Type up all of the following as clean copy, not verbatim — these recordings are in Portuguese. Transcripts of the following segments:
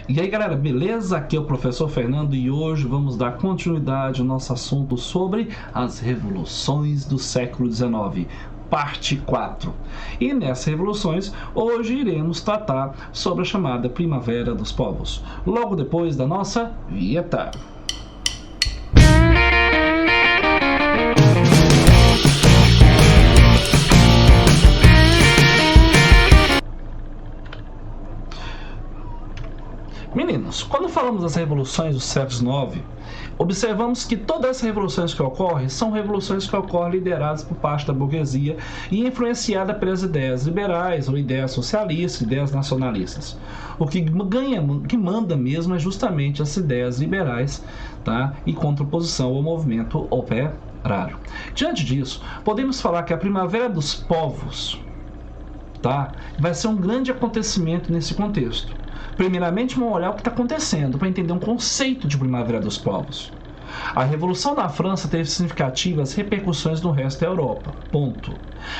E aí galera, beleza? Aqui é o professor Fernando e hoje vamos dar continuidade ao nosso assunto sobre as revoluções do século XIX, parte 4. E nessas revoluções, hoje iremos tratar sobre a chamada Primavera dos Povos, logo depois da nossa vinheta. Meninos, quando falamos das revoluções do século XIX, observamos que todas as revoluções que ocorrem são revoluções que ocorrem lideradas por parte da burguesia e influenciadas pelas ideias liberais ou ideias socialistas, ideias nacionalistas. O que manda mesmo é justamente as ideias liberais, tá? Em contraposição ao movimento operário. Diante disso, podemos falar que a Primavera dos Povos, tá? Vai ser um grande acontecimento nesse contexto. Primeiramente, vamos olhar o que está acontecendo para entender um conceito de Primavera dos Povos. A Revolução na França teve significativas repercussões no resto da Europa. Ponto.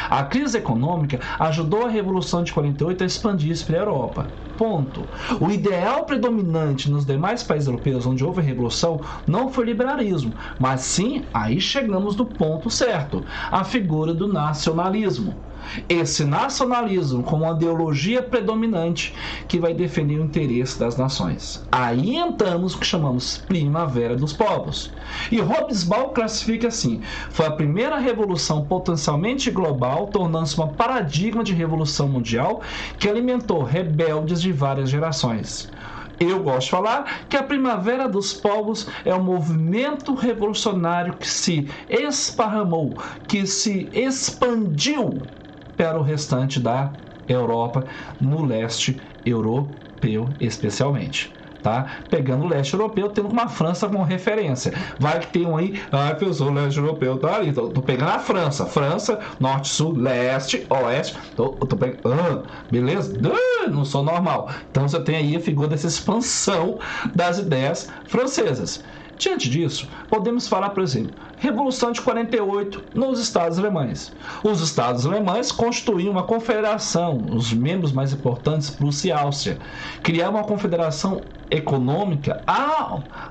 A crise econômica ajudou a Revolução de 48 a expandir-se pela Europa. Ponto. O ideal predominante nos demais países europeus onde houve a Revolução não foi o liberalismo, mas sim, aí chegamos no ponto certo, a figura do nacionalismo. Esse nacionalismo como uma ideologia predominante que vai defender o interesse das nações. Aí entramos o que chamamos Primavera dos Povos. E Hobsbawm classifica assim: foi a primeira revolução potencialmente global, tornando-se uma paradigma de revolução mundial que alimentou rebeldes de várias gerações. Eu gosto de falar que a Primavera dos Povos é um movimento revolucionário que se esparramou, que se expandiu para o restante da Europa, no leste europeu especialmente. Tá? Pegando o leste europeu, tendo uma França como referência. Vai que tem um aí, pessoal, o leste europeu tá ali. Tô pegando a França. França, norte, sul, leste, oeste. Tô pegando. Beleza? Não sou normal. Então você tem aí a figura dessa expansão das ideias francesas. Diante disso, podemos falar, por exemplo, Revolução de 48 nos Estados Alemães. Os Estados Alemães constituíam uma confederação, os membros mais importantes, Prússia e Áustria. Criaram uma confederação econômica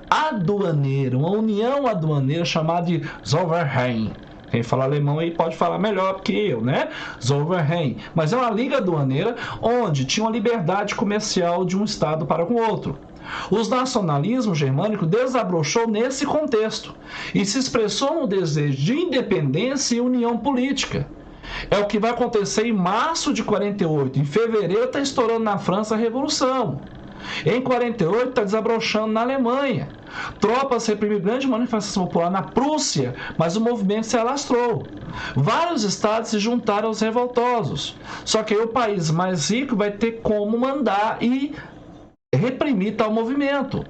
aduaneira, uma união aduaneira chamada de Zollverein. Quem fala alemão aí pode falar melhor que eu, né? Zollverein. Mas é uma liga aduaneira onde tinha uma liberdade comercial de um estado para com o outro. O nacionalismo germânico desabrochou nesse contexto e se expressou no desejo de independência e união política. É o que vai acontecer em março de 48. Em fevereiro está estourando na França a Revolução. Em 48 está desabrochando na Alemanha. Tropas reprimiram grande manifestação popular na Prússia, mas o movimento se alastrou. Vários estados se juntaram aos revoltosos. Só que aí o país mais rico vai ter como mandar e reprimir tal movimento.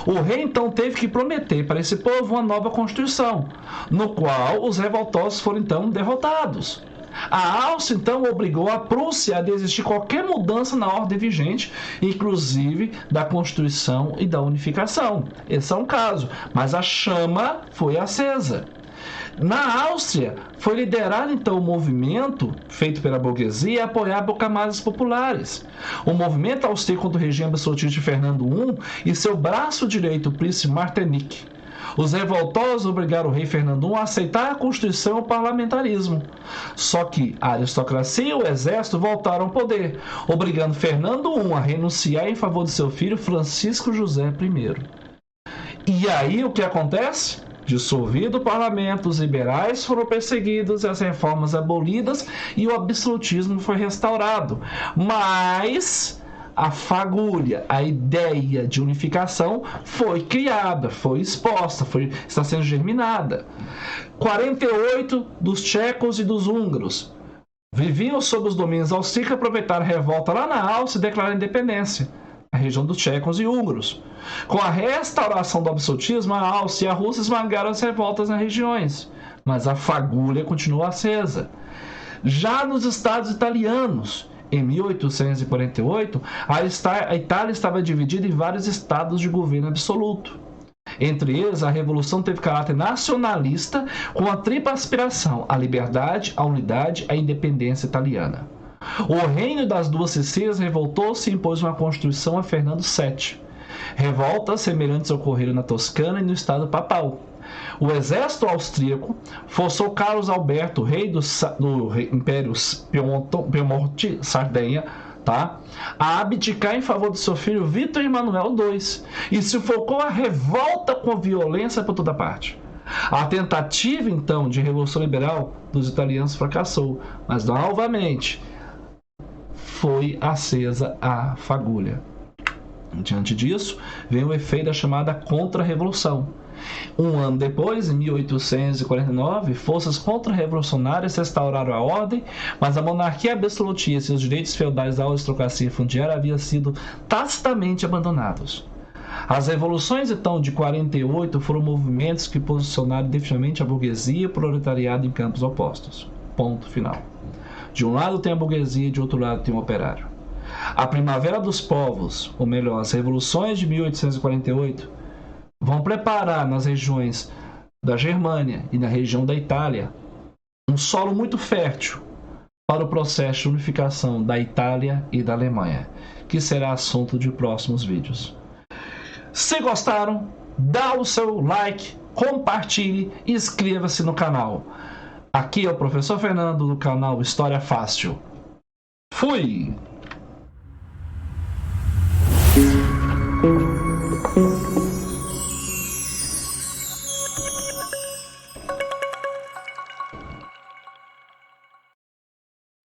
O rei então teve que prometer para esse povo uma nova constituição, no qual os revoltosos foram então derrotados. A Áustria então obrigou a Prússia a desistir de qualquer mudança na ordem vigente, inclusive da Constituição e da unificação. Esse é um caso, mas a chama foi acesa. Na Áustria, foi liderado então o movimento feito pela burguesia e apoiado por camadas populares. O movimento austríaco contra o regime absolutista de Fernando I e seu braço direito, o príncipe Metternich. Os revoltosos obrigaram o rei Fernando I a aceitar a Constituição e o parlamentarismo. Só que a aristocracia e o exército voltaram ao poder, obrigando Fernando I a renunciar em favor de seu filho Francisco José I. E aí o que acontece? Dissolvido o parlamento, os liberais foram perseguidos, as reformas abolidas e o absolutismo foi restaurado. Mas a fagulha, a ideia de unificação foi criada, foi exposta, está sendo germinada. 48 dos tchecos e dos húngaros viviam sob os domínios austríacos e aproveitaram a revolta lá na Áustria e declararam independência. A região dos tchecos e húngaros. Com a restauração do absolutismo, a Áustria e a Rússia esmagaram as revoltas nas regiões, mas a fagulha continua acesa. Já nos estados italianos, em 1848, a Itália estava dividida em vários estados de governo absoluto. Entre eles, a Revolução teve caráter nacionalista, com a tripla aspiração: a liberdade, a unidade e a independência italiana. O reino das duas Sicílias revoltou-se e impôs uma constituição a Fernando VII. Revoltas semelhantes ocorreram na Toscana e no estado papal. O exército austríaco forçou Carlos Alberto, rei do Império Piemonte-Sardenha, tá, a abdicar em favor do seu filho Vítor Emanuel II e sufocou a revolta com violência por toda parte. A tentativa, então, de revolução liberal dos italianos fracassou, mas novamente foi acesa a fagulha. Diante disso, vem o efeito da chamada Contra-Revolução. Um ano depois, em 1849, forças contra-revolucionárias restauraram a ordem, mas a monarquia absolutista e os direitos feudais da aristocracia fundiária haviam sido tacitamente abandonados. As revoluções, então, de 48 foram movimentos que posicionaram definitivamente a burguesia e o proletariado em campos opostos. Ponto final. De um lado tem a burguesia e de outro lado tem o operário. A Primavera dos Povos, ou melhor, as revoluções de 1848, vão preparar nas regiões da Germânia e na região da Itália um solo muito fértil para o processo de unificação da Itália e da Alemanha, que será assunto de próximos vídeos. Se gostaram, dá o seu like, compartilhe e inscreva-se no canal. Aqui é o Professor Fernando do canal História Fácil. Fui!